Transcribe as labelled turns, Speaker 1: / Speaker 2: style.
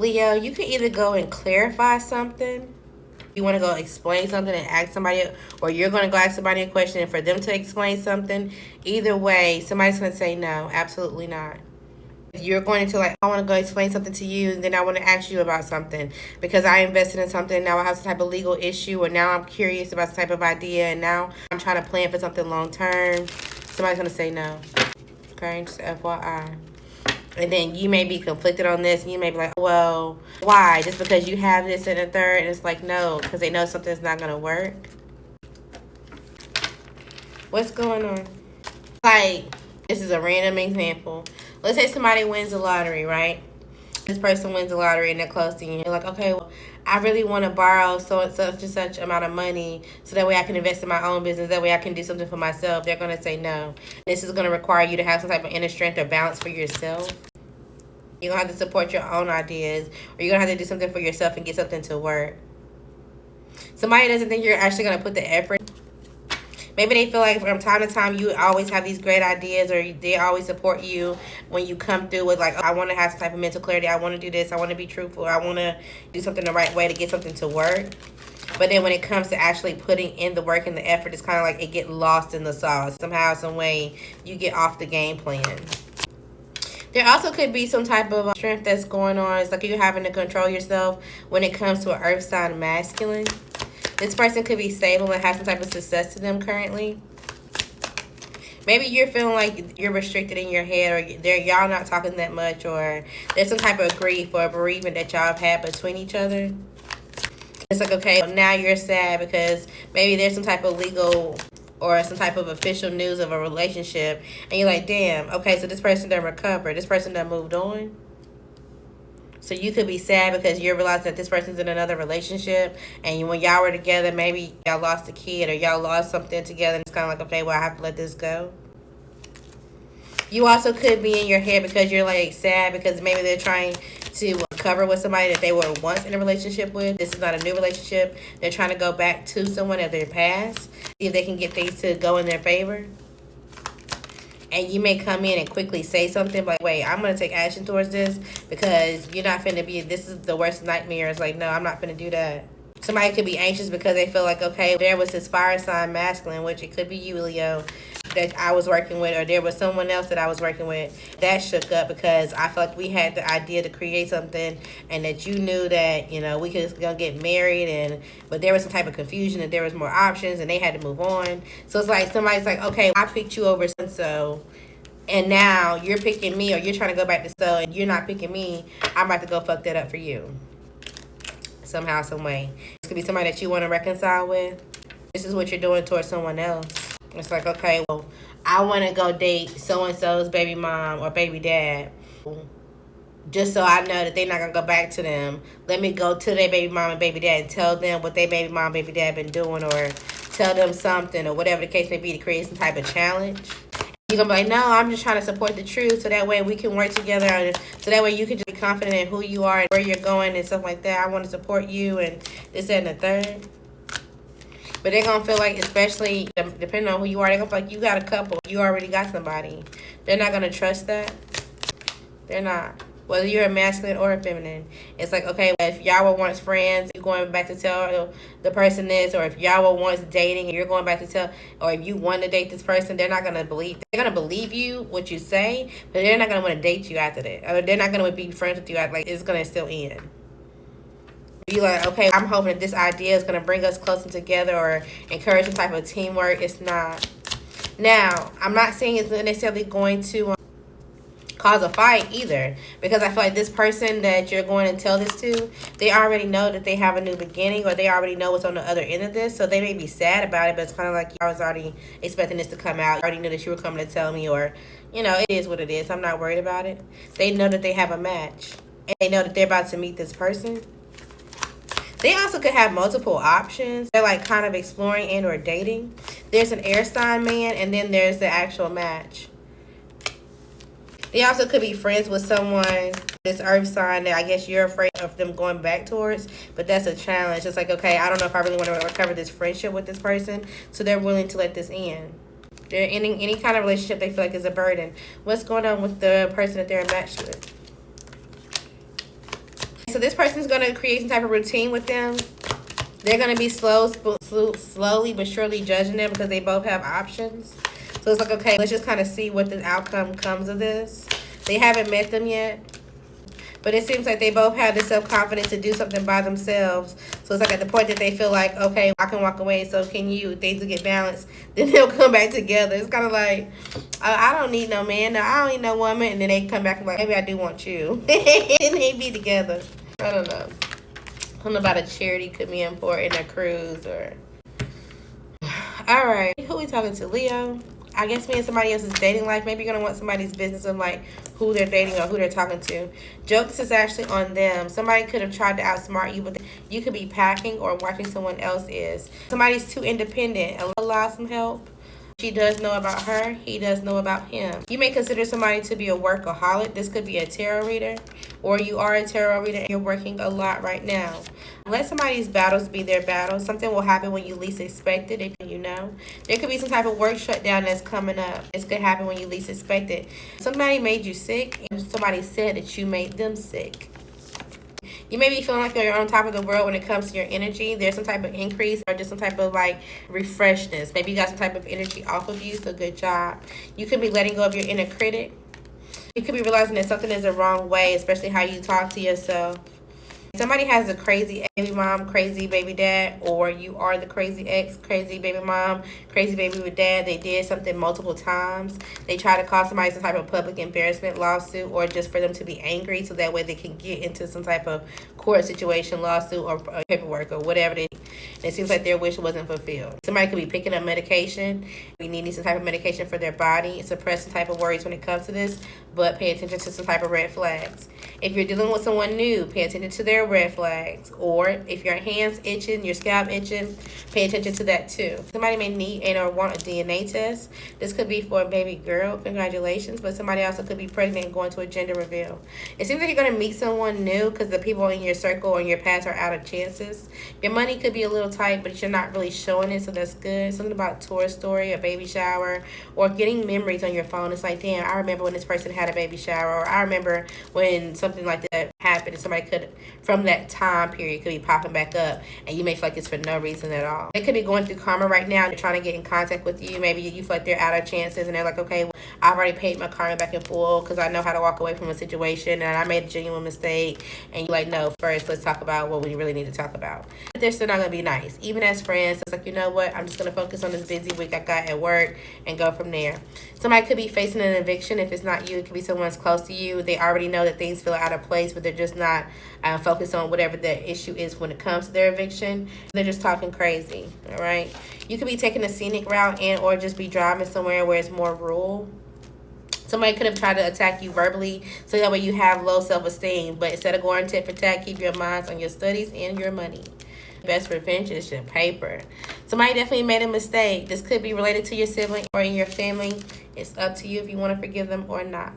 Speaker 1: Leo, you can either go and clarify something. You want to go explain something and ask somebody, or you're going to go ask somebody a question and for them to explain something. Either way, somebody's going to say no, absolutely not. You're going to like, I want to go explain something to you, and then I want to ask you about something because I invested in something. Now I have some type of legal issue, or now I'm curious about some type of idea, and now I'm trying to plan for something long term. Somebody's going to say no. Okay, just FYI. And then you may be conflicted on this, and you may be like, well, why? Just because you have this and a third? And it's like, no, because they know something's not going to work. What's going on? Like, this is a random example. Let's say somebody wins the lottery, right? This person wins the lottery and they're close to you. You're like, okay, well, I really want to borrow such and such amount of money so that way I can invest in my own business. That way I can do something for myself. They're going to say no. This is going to require you to have some type of inner strength or balance for yourself. You're going to have to support your own ideas, or you're going to have to do something for yourself and get something to work. Somebody doesn't think you're actually going to put the effort. Maybe they feel like from time to time you always have these great ideas, or they always support you when you come through with like, I want to have some type of mental clarity. I want to do this. I want to be truthful. I want to do something the right way to get something to work. But then when it comes to actually putting in the work and the effort, it's kind of like it get lost in the sauce. Somehow, some way, you get off the game plan. There also could be some type of strength that's going on. It's like you're having to control yourself when it comes to an earth sign masculine. This person could be stable and have some type of success to them currently. Maybe you're feeling like you're restricted in your head, or y'all not talking that much, or there's some type of grief or bereavement that y'all have had between each other. It's like, okay, now you're sad because maybe there's some type of legal or some type of official news of a relationship, and you're like, damn, okay, so this person done recovered, this person done moved on. So you could be sad because you realize that this person's in another relationship, and when y'all were together, maybe y'all lost a kid or y'all lost something together, and it's kind of like, okay, well, I have to let this go. You also could be in your head because you're like sad because maybe they're trying to recover with somebody that they were once in a relationship with. This is not a new relationship. They're trying to go back to someone of their past, see if they can get things to go in their favor. And you may come in and quickly say something like, wait, I'm going to take action towards this because you're not finna be, this is the worst nightmare. It's like, no, I'm not finna do that. Somebody could be anxious because they feel like, okay, there was this fire sign masculine, which it could be you, Leo, that I was working with, or there was someone else that I was working with that shook up because I felt like we had the idea to create something, and that you knew that, you know, we could gonna get married, but there was some type of confusion and there was more options and they had to move on. So it's like somebody's like, okay, I picked you over so, and now you're picking me, or you're trying to go back to so, and you're not picking me. I'm about to go fuck that up for you somehow, some way. This could be somebody that you want to reconcile with. This is what you're doing towards someone else. It's like, okay, well, I want to go date so-and-so's baby mom or baby dad. Just so I know that they're not going to go back to them. Let me go to their baby mom and baby dad and tell them what their baby mom, baby dad been doing, or tell them something, or whatever the case may be, to create some type of challenge. You're going to be like, no, I'm just trying to support the truth so that way we can work together. So that way you can just be confident in who you are and where you're going and stuff like that. I want to support you and this, and the third. But they're going to feel like, especially depending on who you are, they're going to feel like you got a couple. You already got somebody. They're not going to trust that. They're not. Whether you're a masculine or a feminine. It's like, okay, if y'all were once friends, you're going back to tell the person this, or if y'all were once dating and you're going back to tell, or if you want to date this person, they're not going to believe. They're going to believe you, what you say, but they're not going to want to date you after that. Or they're not going to be friends with you. Like, it's going to still end. Be like, okay, I'm hoping that this idea is going to bring us closer together or encourage some type of teamwork. It's not. Now, I'm not saying it's necessarily going to cause a fight either, because I feel like this person that you're going to tell this to, they already know that they have a new beginning, or they already know what's on the other end of this, so they may be sad about it, but it's kind of like, I was already expecting this to come out. I already knew that you were coming to tell me, or, you know, it is what it is. I'm not worried about it. They know that they have a match, and they know that they're about to meet this person. They also could have multiple options. They're like kind of exploring and or dating. There's an air sign man, and then there's the actual match. They also could be friends with someone, this earth sign, that I guess you're afraid of them going back towards, but that's a challenge. It's like, okay, I don't know if I really want to recover this friendship with this person, so they're willing to let this end. They're ending any kind of relationship they feel like is a burden. What's going on with the person that they're matched with? So this person's going to create some type of routine with them. They're going to be slowly but surely judging them because they both have options. So it's like, okay, let's just kind of see what the outcome comes of this. They haven't met them yet. But it seems like they both have the self-confidence to do something by themselves. So it's like at the point that they feel like, okay, I can walk away, so can you. Things will get balanced. Then they'll come back together. It's kind of like, I don't need no man. No, I don't need no woman. And then they come back and like, maybe I do want you. And they be together. I don't know. I don't know about a charity could be important, a cruise, or... All right. Who we talking to? Leo? I guess me and somebody else's dating life. Maybe you're going to want somebody's business of like who they're dating or who they're talking to. Jokes is actually on them. Somebody could have tried to outsmart you, but you could be packing or watching someone else is. Somebody's too independent. Allow some help. She does know about her. He does know about him. You may consider somebody to be a workaholic. This could be a tarot reader, or you are a tarot reader and you're working a lot right now. Let somebody's battles be their battles. Something will happen when you least expect it, if you know. There could be some type of work shutdown that's coming up. This could happen when you least expect it. Somebody made you sick, and somebody said that you made them sick. You may be feeling like you're on top of the world when it comes to your energy. There's some type of increase or just some type of like refreshness. Maybe you got some type of energy off of you, so good job. You could be letting go of your inner critic. You could be realizing that something is the wrong way, especially how you talk to yourself. Somebody has a crazy baby mom, crazy baby dad, or you are the crazy ex, crazy baby mom, crazy baby with dad. They did something multiple times. They try to cause somebody some type of public embarrassment lawsuit, or just for them to be angry so that way they can get into some type of court situation, lawsuit, or paperwork, or whatever they need. It seems like their wish wasn't fulfilled. Somebody could be picking up medication. We need some type of medication for their body. Suppress some type of worries when it comes to this, but pay attention to some type of red flags. If you're dealing with someone new, pay attention to their red flags. Or if your hand's itching, your scalp itching, pay attention to that too. Somebody may need and or want a DNA test. This could be for a baby girl. Congratulations. But somebody also could be pregnant and going to a gender reveal. It seems like you're going to meet someone new because the people in your circle or in your past are out of chances. Your money could be a little tight, but you're not really showing it, so that's good. Something about tour story, a baby shower, or getting memories on your phone. It's like, damn, I remember when this person had a baby shower, or I remember when something like that happened, and somebody could, from that time period, could be popping back up, and you may feel like it's for no reason at all. They could be going through karma right now, and they're trying to get in contact with you. Maybe you feel like they're out of chances, and they're like, okay, well, I've already paid my karma back in full because I know how to walk away from a situation, and I made a genuine mistake. And you're like, no, first let's talk about what we really need to talk about. But they're still not going to be nice. Even as friends, it's like, you know what, I'm just going to focus on this busy week I got at work and go from there. Somebody could be facing an eviction. If it's not you, it could be someone's close to you. They already know that things feel out of place, but they're just not focused on whatever the issue is when it comes to their eviction. They're just talking crazy, all right? You could be taking a scenic route and or just be driving somewhere where it's more rural. Somebody could have tried to attack you verbally, so that way you have low self-esteem. But instead of going tit for tat, keep your minds on your studies and your money. Best revenge is your paper. Somebody definitely made a mistake. This could be related to your sibling or in your family. It's up to you if you want to forgive them or not.